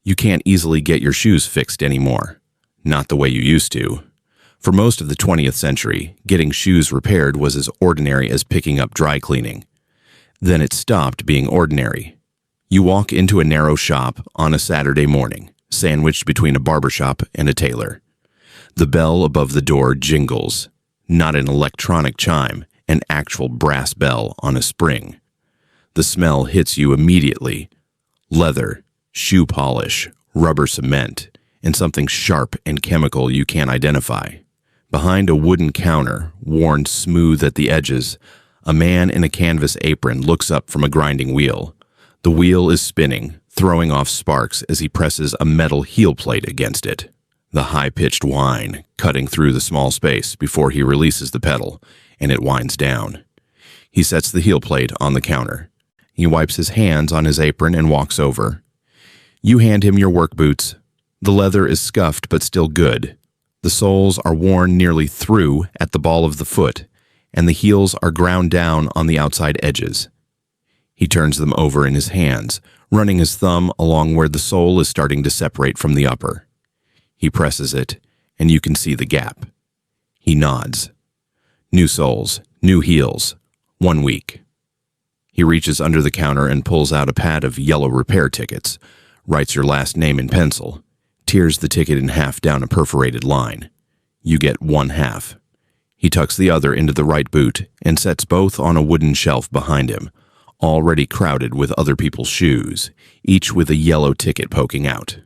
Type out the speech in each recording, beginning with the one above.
You can't easily get your shoes fixed anymore. Not the way you used to. For most of the 20th century, getting shoes repaired was as ordinary as picking up dry cleaning. Then it stopped being ordinary. You walk into a narrow shop on a Saturday morning, sandwiched between a barbershop and a tailor. The bell above the door jingles, not an electronic chime, an actual brass bell on a spring. The smell hits you immediately. Leather, shoe polish, rubber cement, and something sharp and chemical you can't identify. Behind a wooden counter, worn smooth at the edges, a man in a canvas apron looks up from a grinding wheel. The wheel is spinning, throwing off sparks as he presses a metal heel plate against it. The high-pitched whine cutting through the small space before he releases the pedal, and it winds down. He sets the heel plate on the counter. He wipes his hands on his apron and walks over. You hand him your work boots. The leather is scuffed but still good. The soles are worn nearly through at the ball of the foot, and the heels are ground down on the outside edges. He turns them over in his hands, running his thumb along where the sole is starting to separate from the upper. He presses it, and you can see the gap. He nods. New soles, new heels, 1 week. He reaches under the counter and pulls out a pad of yellow repair tickets, writes your last name in pencil, tears the ticket in half down a perforated line. You get 1/2. He tucks the other into the right boot and sets both on a wooden shelf behind him, already crowded with other people's shoes, each with a yellow ticket poking out.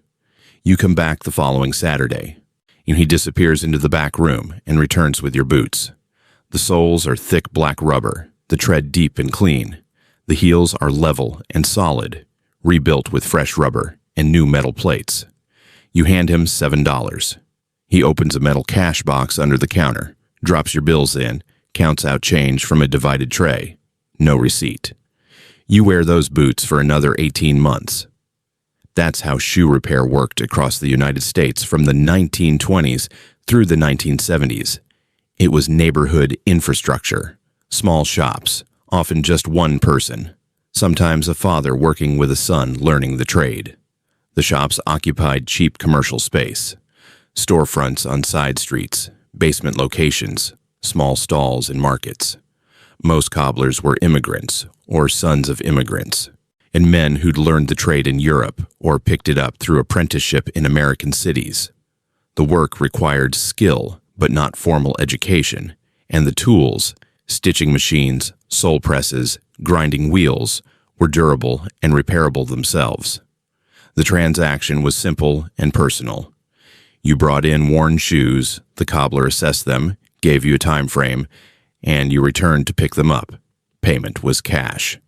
You come back the following Saturday, and he disappears into the back room and returns with your boots. The soles are thick black rubber, the tread deep and clean. The heels are level and solid, rebuilt with fresh rubber and new metal plates. You hand him $7. He opens a metal cash box under the counter, drops your bills in, counts out change from a divided tray. No receipt. You wear those boots for another 18 months. That's how shoe repair worked across the United States from the 1920s through the 1970s. It was neighborhood infrastructure, small shops, often just one person, sometimes a father working with a son learning the trade. The shops occupied cheap commercial space, storefronts on side streets, basement locations, small stalls in markets. Most cobblers were immigrants or sons of immigrants, and men who'd learned the trade in Europe or picked it up through apprenticeship in American cities. The work required skill, but not formal education, and the tools, stitching machines, sole presses, grinding wheels, were durable and repairable themselves. The transaction was simple and personal. You brought in worn shoes, the cobbler assessed them, gave you a time frame, and you returned to pick them up. Payment was cash.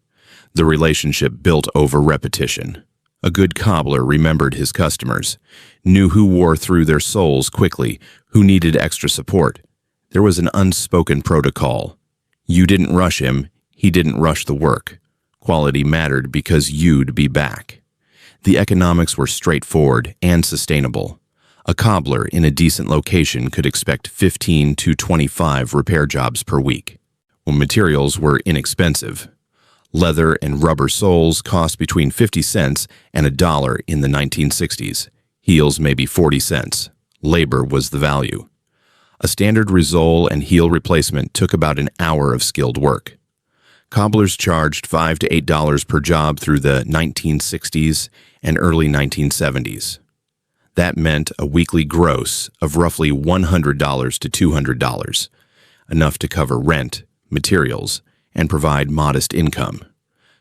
The relationship built over repetition. A good cobbler remembered his customers, knew who wore through their soles quickly, who needed extra support. There was an unspoken protocol. You didn't rush him, he didn't rush the work. Quality mattered because you'd be back. The economics were straightforward and sustainable. A cobbler in a decent location could expect 15 to 25 repair jobs per week. When materials were inexpensive, leather and rubber soles cost between 50 cents and $1 in the 1960s. Heels maybe 40 cents. Labor was the value. A standard resole and heel replacement took about an hour of skilled work. Cobblers charged $5 to $8 per job through the 1960s and early 1970s. That meant a weekly gross of roughly $100 to $200, enough to cover rent, materials, and provide modest income.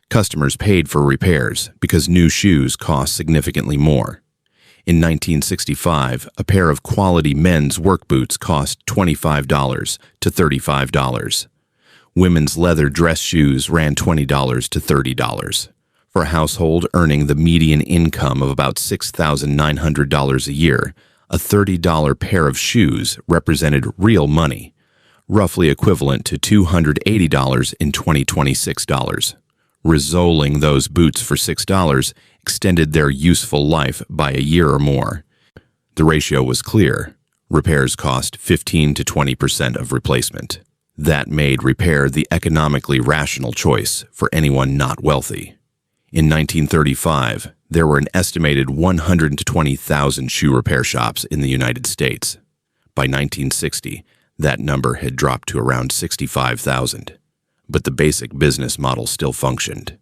Customers paid for repairs because new shoes cost significantly more. In 1965, a pair of quality men's work boots cost $25 to $35. Women's leather dress shoes ran $20 to $30. For a household earning the median income of about $6,900 a year, a $30 pair of shoes represented real money, roughly equivalent to $280 in 2026 dollars. Resoling those boots for $6 extended their useful life by a year or more. The ratio was clear. Repairs cost 15 to 20% of replacement. That made repair the economically rational choice for anyone not wealthy. In 1935, There were an estimated 120,000 shoe repair shops in the United States. By 1960, that number had dropped to around 65,000. But the basic business model still functioned.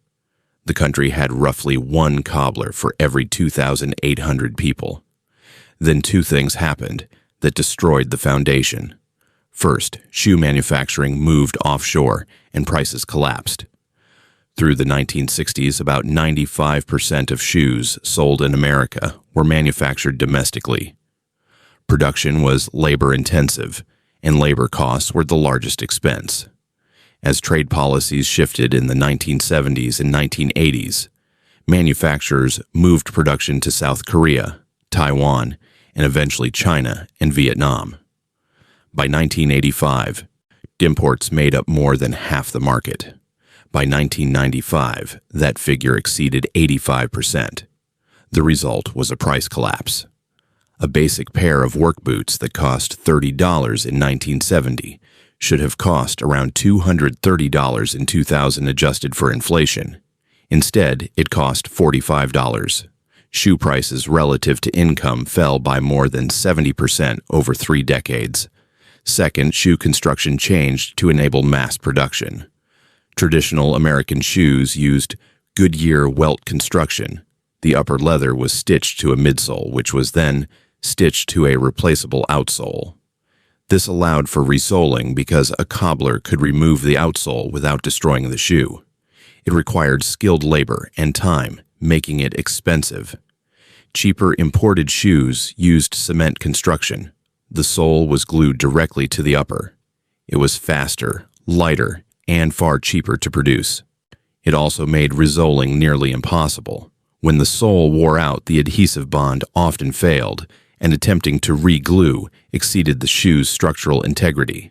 The country had roughly one cobbler for every 2,800 people. Then two things happened that destroyed the foundation. First, shoe manufacturing moved offshore and prices collapsed. Through the 1960s, about 95% of shoes sold in America were manufactured domestically. Production was labor-intensive, and labor costs were the largest expense. As trade policies shifted in the 1970s and 1980s, manufacturers moved production to South Korea, Taiwan, and eventually China and Vietnam. By 1985, imports made up more than half the market. By 1995, that figure exceeded 85%. The result was a price collapse. A basic pair of work boots that cost $30 in 1970 should have cost around $230 in 2000 adjusted for inflation. Instead, it cost $45. Shoe prices relative to income fell by more than 70% over 3 decades. Second, shoe construction changed to enable mass production. Traditional American shoes used Goodyear welt construction. The upper leather was stitched to a midsole, which was then stitched to a replaceable outsole. This allowed for resoling because a cobbler could remove the outsole without destroying the shoe. It required skilled labor and time, making it expensive. Cheaper imported shoes used cement construction. The sole was glued directly to the upper. It was faster, lighter, and far cheaper to produce. It also made resoling nearly impossible. When the sole wore out, the adhesive bond often failed, and attempting to re-glue exceeded the shoe's structural integrity.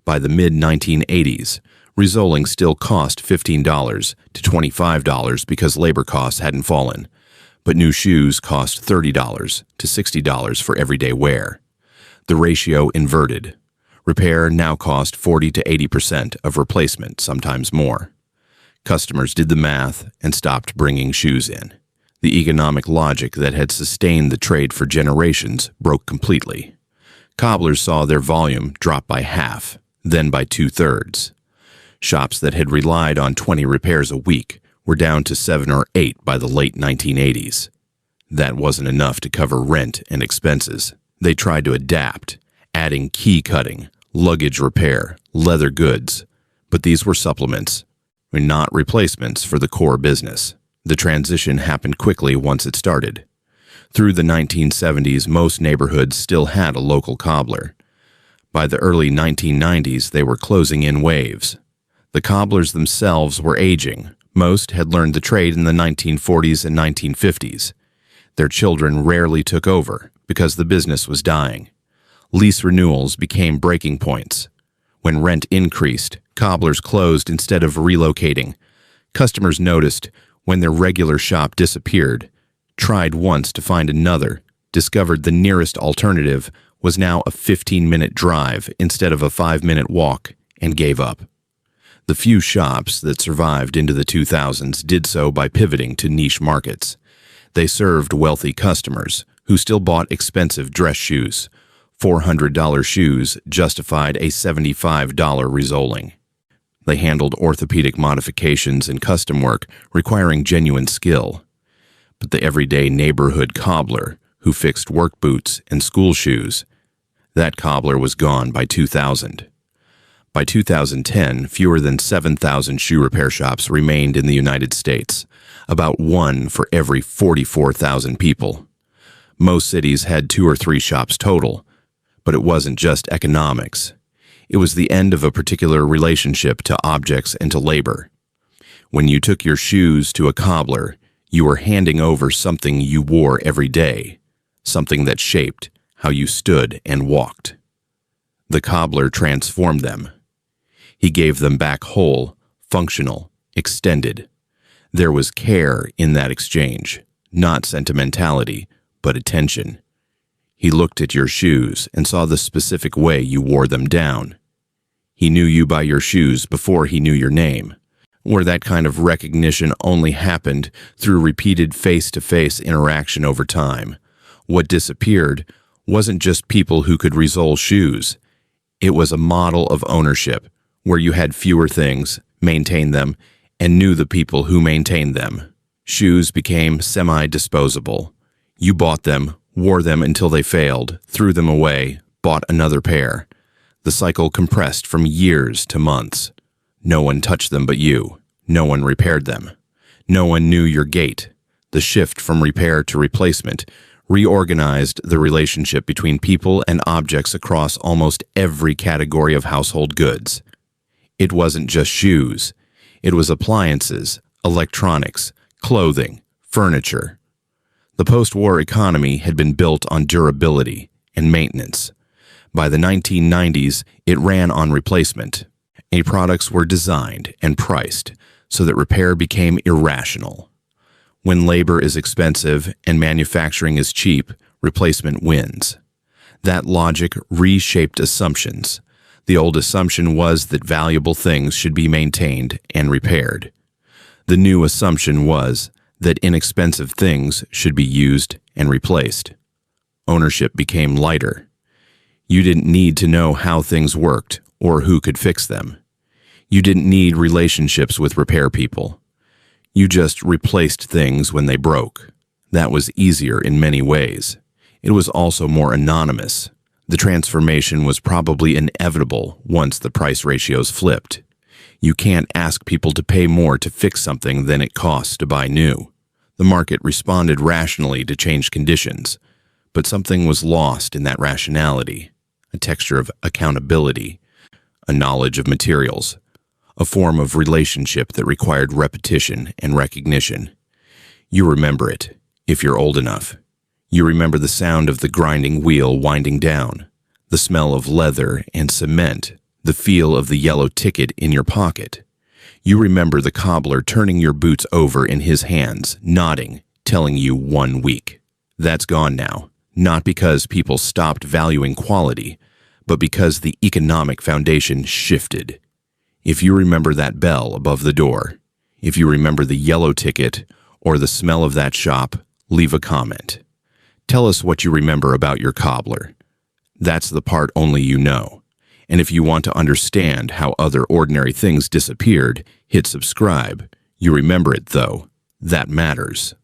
By the mid-1980s, resoling still cost $15 to $25 because labor costs hadn't fallen, but new shoes cost $30 to $60 for everyday wear. The ratio inverted. Repair now cost 40 to 80% of replacement, sometimes more. Customers did the math and stopped bringing shoes in. The economic logic that had sustained the trade for generations broke completely. Cobblers saw their volume drop by half, then by 2/3. Shops that had relied on 20 repairs a week were down to 7 or 8 by the late 1980s. That wasn't enough to cover rent and expenses. They tried to adapt, adding key cutting, luggage repair, leather goods, but these were supplements, not replacements for the core business. The transition happened quickly once it started. Through the 1970s, most neighborhoods still had a local cobbler. By the early 1990s, they were closing in waves. The cobblers themselves were aging. Most had learned the trade in the 1940s and 1950s. Their children rarely took over because the business was dying. Lease renewals became breaking points. When rent increased, cobblers closed instead of relocating. Customers noticed when their regular shop disappeared, tried once to find another, discovered the nearest alternative was now a 15-minute drive instead of a 5-minute walk, and gave up. The few shops that survived into the 2000s did so by pivoting to niche markets. They served wealthy customers who still bought expensive dress shoes. $400 shoes justified a $75 resoling. They handled orthopedic modifications and custom work requiring genuine skill. But the everyday neighborhood cobbler who fixed work boots and school shoes, that cobbler was gone by 2000. By 2010, fewer than 7,000 shoe repair shops remained in the United States, about 1 for every 44,000 people. Most cities had 2 or 3 shops total, but it wasn't just economics. It was the end of a particular relationship to objects and to labor. When you took your shoes to a cobbler, you were handing over something you wore every day, something that shaped how you stood and walked. The cobbler transformed them. He gave them back whole, functional, extended. There was care in that exchange, not sentimentality, but attention. He looked at your shoes and saw the specific way you wore them down. He knew you by your shoes before he knew your name. where that kind of recognition only happened through repeated face-to-face interaction over time. What disappeared wasn't just people who could resole shoes. It was a model of ownership, where you had fewer things, maintained them, and knew the people who maintained them. Shoes became semi-disposable. You bought them, wore them until they failed, threw them away, bought another pair. The cycle compressed from years to months. No one touched them but you. No one repaired them. No one knew your gait. The shift from repair to replacement reorganized the relationship between people and objects across almost every category of household goods. It wasn't just shoes. It was appliances, electronics, clothing, furniture. The post-war economy had been built on durability and maintenance. By the 1990s, it ran on replacement. Products were designed and priced so that repair became irrational. When labor is expensive and manufacturing is cheap, replacement wins. That logic reshaped assumptions. The old assumption was that valuable things should be maintained and repaired. The new assumption was that inexpensive things should be used and replaced. Ownership became lighter. You didn't need to know how things worked or who could fix them. You didn't need relationships with repair people. You just replaced things when they broke. That was easier in many ways. It was also more anonymous. The transformation was probably inevitable once the price ratios flipped. You can't ask people to pay more to fix something than it costs to buy new. The market responded rationally to changed conditions, but something was lost in that rationality, a texture of accountability, a knowledge of materials, a form of relationship that required repetition and recognition. You remember it, if you're old enough. You remember the sound of the grinding wheel winding down, the smell of leather and cement, the feel of the yellow ticket in your pocket. You remember the cobbler turning your boots over in his hands, nodding, telling you 1 week. That's gone now, not because people stopped valuing quality, but because the economic foundation shifted. If you remember that bell above the door, if you remember the yellow ticket or the smell of that shop, leave a comment. Tell us what you remember about your cobbler. That's the part only you know. And if you want to understand how other ordinary things disappeared, hit subscribe. You remember it, though. That matters.